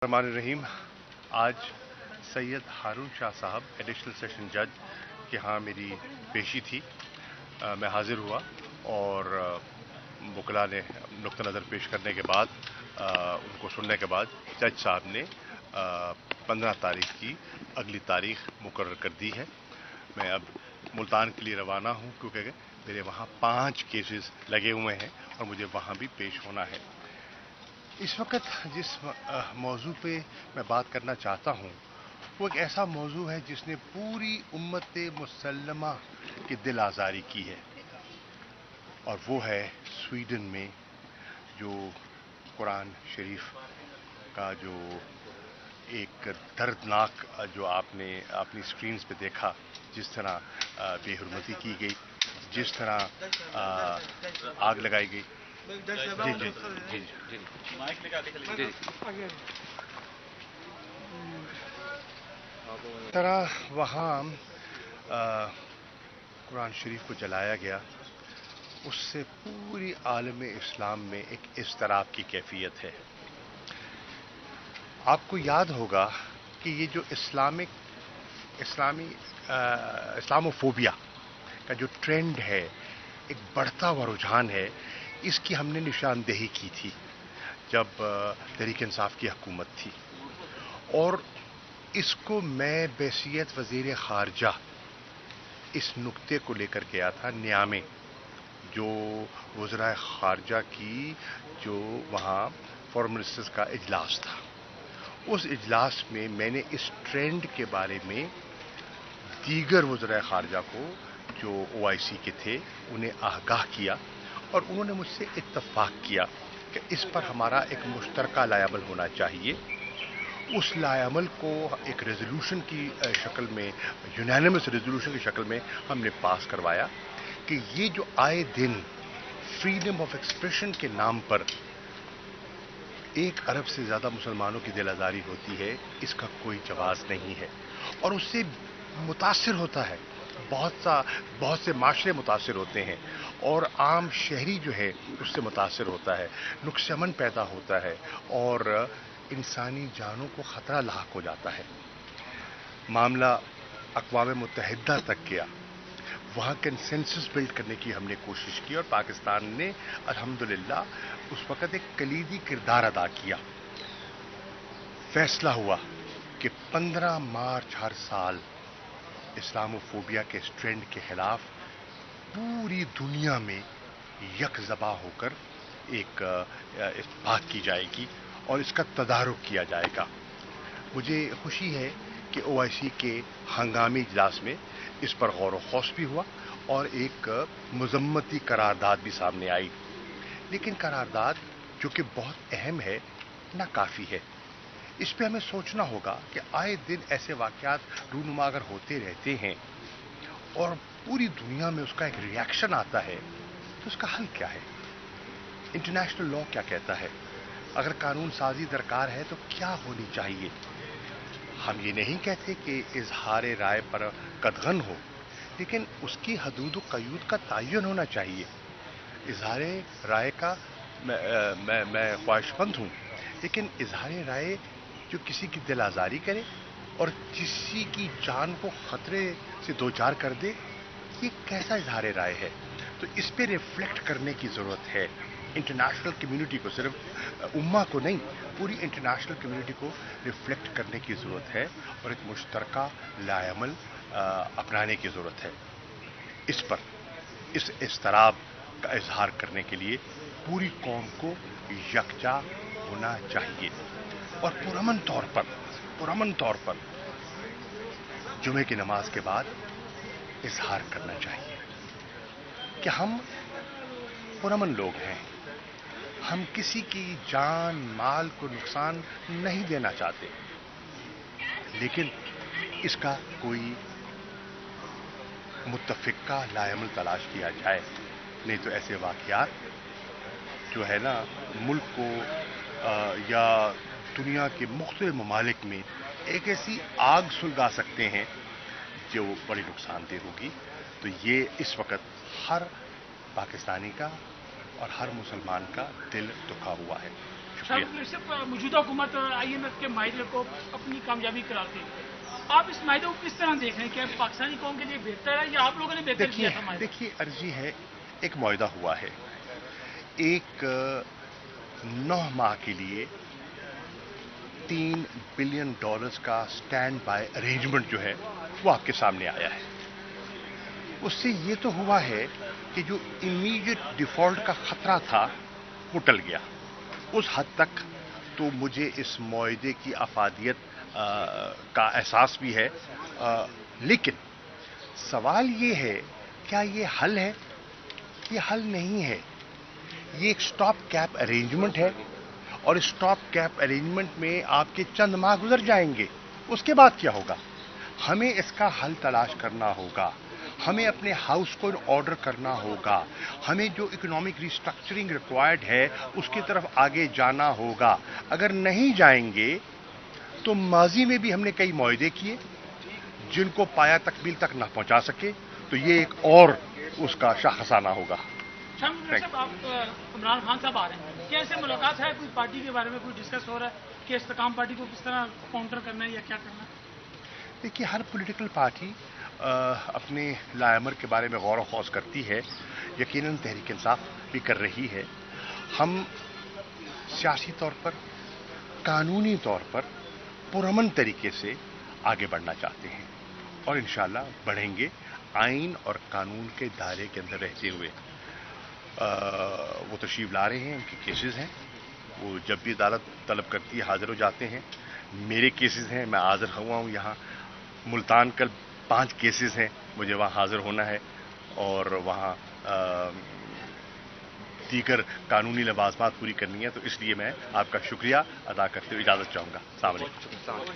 रहमान रहीम। आज सैयद हारून शाह साहब additional session जज के यहाँ मेरी पेशी थी। मैं हाजिर हुआ और वकला ने नुक्ता नज़र पेश करने के बाद उनको सुनने के बाद जज साहब ने 15 तारीख की अगली तारीख मुकर्रर कर दी है। मैं अब मुल्तान के लिए रवाना हूँ क्योंकि मेरे वहाँ 5 केसेस लगे हुए हैं और मुझे वहाँ भी पेश होना है। इस वक्त जिस मौजू पे मैं बात करना चाहता हूँ वो एक ऐसा मौजू है जिसने पूरी उम्मत मुसल्लमा की दिल आज़ारी की है, और वो है स्वीडन में जो कुरान शरीफ का जो एक दर्दनाक जो आपने अपनी स्क्रीन्स पे देखा, जिस तरह बेहुरमती की गई, जिस तरह आग लगाई गई। जी जी जी जी तरह वहाँ कुरान शरीफ को जलाया गया, उससे पूरी आलम इस्लाम में एक इज़्तिराब की कैफियत है। आपको याद होगा कि ये जो इस्लामोफोबिया का जो ट्रेंड है, एक बढ़ता हुआ रुझान है, इसकी हमने निशानदेही की थी जब तहरीक इंसाफ की हुकूमत थी, और इसको मैं बैसियत वज़ीर ख़ारजा इस नुक्ते को लेकर गया था नियामे, जो वज़राए ख़ारजा की जो वहाँ फॉरेन मिनिस्टर्स का इजलास था। उस इजलास में मैंने इस ट्रेंड के बारे में दीगर वज़राए ख़ारजा को जो OIC के थे उन्हें आगाह किया, और उन्होंने मुझसे इत्तफ़ाक़ किया कि इस पर हमारा एक मुश्तरका लाएअमल होना चाहिए। उस लाएअमल को एक रेजोल्यूशन की शक्ल में, यूनानिमस रेजोल्यूशन की शक्ल में हमने पास करवाया कि ये जो आए दिन फ्रीडम ऑफ एक्सप्रेशन के नाम पर 1 अरब से ज़्यादा मुसलमानों की दिल आज़ारी होती है, इसका कोई जवाज़ नहीं है, और उससे मुतासिर होता है, बहुत से माशरे मुतासिर होते हैं, और आम शहरी जो है उससे मुतासिर होता है, नुक्स अमन पैदा होता है, और इंसानी जानों को ख़तरा लाहक हो जाता है। मामला अक़वाम मुत्तहिदा तक गया, वहाँ कंसेंसस बिल्ड करने की हमने कोशिश की, और पाकिस्तान ने अल्हम्दुलिल्लाह उस वक़्त एक कलीदी किरदार अदा किया। फैसला हुआ कि 15 मार्च हर साल इस्लामोफोबिया के इस ट्रेंड के खिलाफ पूरी दुनिया में यकज़बा होकर एक बात की जाएगी और इसका तदारुक किया जाएगा। मुझे खुशी है कि OIC के हंगामी इजलास में इस पर गौर व खौस भी हुआ और एक मज़म्मती करारदाद भी सामने आई, लेकिन करारदाद जो कि बहुत अहम है, नाकाफ़ी है। इस पे हमें सोचना होगा कि आए दिन ऐसे वाक़यात रूनुमा अगर होते रहते हैं और पूरी दुनिया में उसका एक रिएक्शन आता है, तो उसका हल क्या है? इंटरनेशनल लॉ क्या कहता है? अगर कानून साजी दरकार है तो क्या होनी चाहिए? हम ये नहीं कहते कि इजहार राय पर कदगन हो, लेकिन उसकी हदूद व क़यूद का तयन होना चाहिए। इजहार राय का मैं ख्वाहिशमंद हूँ, लेकिन इजहार राय जो किसी की दिल आज़ारी करे और किसी की जान को ख़तरे से दो चार कर दे, ये कैसा इजहार राय है? तो इस पे रिफ्लेक्ट करने की ज़रूरत है। इंटरनेशनल कम्युनिटी को, सिर्फ उम्मा को नहीं, पूरी इंटरनेशनल कम्युनिटी को रिफ्लेक्ट करने की ज़रूरत है और एक मुश्तरका लाएअमल अपनाने की ज़रूरत है। इस पर इस इज़्तिराब का इजहार करने के लिए पूरी कौम को यकजा होना चाहिए और पुरअमन तौर पर जुमे की नमाज के बाद इजहार करना चाहिए कि हम पुरअमन लोग हैं, हम किसी की जान माल को नुकसान नहीं देना चाहते, लेकिन इसका कोई मुत्तफ़िका लाएअमल तलाश किया जाए, नहीं तो ऐसे वाक़यात जो है ना मुल्क को या दुनिया के मुख्तलिफ ममालिक में एक ऐसी आग सुलगा सकते हैं जो बड़ी नुकसानदेह होगी। तो ये इस वक्त हर पाकिस्तानी का और हर मुसलमान का दिल दुखा हुआ है। شکریہ. موجودہ حکومت IMF کے معاہدے کو اپنی کامیابی کراتے ہیں، آپ اس معاہدے کو کس طرح دیکھ رہے ہیں؟ کیا پاکستانی قوم کے لیے بہتر ہے یا آپ لوگوں نے بہتر کیا تھا معاہدہ؟ دیکھیے عرضی ہے، ایک معاہدہ ہوا ہے، ایک 9 ماہ کے لیے $3 بلین کا سٹینڈ بائی ارینجمنٹ جو ہے وہ آپ کے سامنے آیا ہے. اس سے یہ تو ہوا ہے کہ جو امیڈیٹ ڈیفالٹ کا خطرہ تھا وہ ٹل گیا. اس حد تک تو مجھے اس معاہدے کی افادیت کا احساس بھی ہے. لیکن سوال یہ ہے، کیا یہ حل ہے؟ یہ حل نہیں ہے. یہ ایک سٹاپ کیپ ارینجمنٹ ہے، اور اس سٹاپ کیپ ارینجمنٹ میں آپ کے چند ماہ گزر جائیں گے. اس کے بعد کیا ہوگا؟ ہمیں اس کا حل تلاش کرنا ہوگا. ہمیں اپنے ہاؤس کو آرڈر کرنا ہوگا. ہمیں جو اکنامک ریسٹرکچرنگ ریکوائرڈ ہے اس کی طرف آگے جانا ہوگا. اگر نہیں جائیں گے تو ماضی میں بھی ہم نے کئی معاہدے کیے جن کو پایا تکمیل تک نہ پہنچا سکے، تو یہ ایک اور اس کا شاخسانہ ہوگا. صاحب، آپ عمران خان صاحب آ رہے ہیں، کیا ایسے ملاقات ہے؟ کوئی پارٹی کے بارے میں کوئی ڈسکس ہو رہا ہے کہ استحکام پارٹی کو کس طرح کاؤنٹر کرنا ہے یا کیا کرنا ہے؟ دیکھیے، ہر پولیٹیکل پارٹی اپنے لائمر کے بارے میں غور و خوض کرتی ہے. یقیناً تحریک انصاف بھی کر رہی ہے. ہم سیاسی طور پر، قانونی طور پر پرامن طریقے سے آگے بڑھنا چاہتے ہیں، اور انشاءاللہ بڑھیں گے، آئین اور قانون کے دائرے کے اندر رہتے ہوئے. وہ تشریف لا رہے ہیں، ان کے کیسز ہیں، وہ جب بھی عدالت طلب کرتی ہے حاضر ہو جاتے ہیں. میرے کیسز ہیں، میں حاضر ہوا ہوں یہاں. ملتان کل 5 کیسز ہیں، مجھے وہاں حاضر ہونا ہے، اور وہاں دیگر قانونی لوازمات پوری کرنی ہے. تو اس لیے میں آپ کا شکریہ ادا کرتے ہوئے اجازت چاہوں گا. السلام علیکم.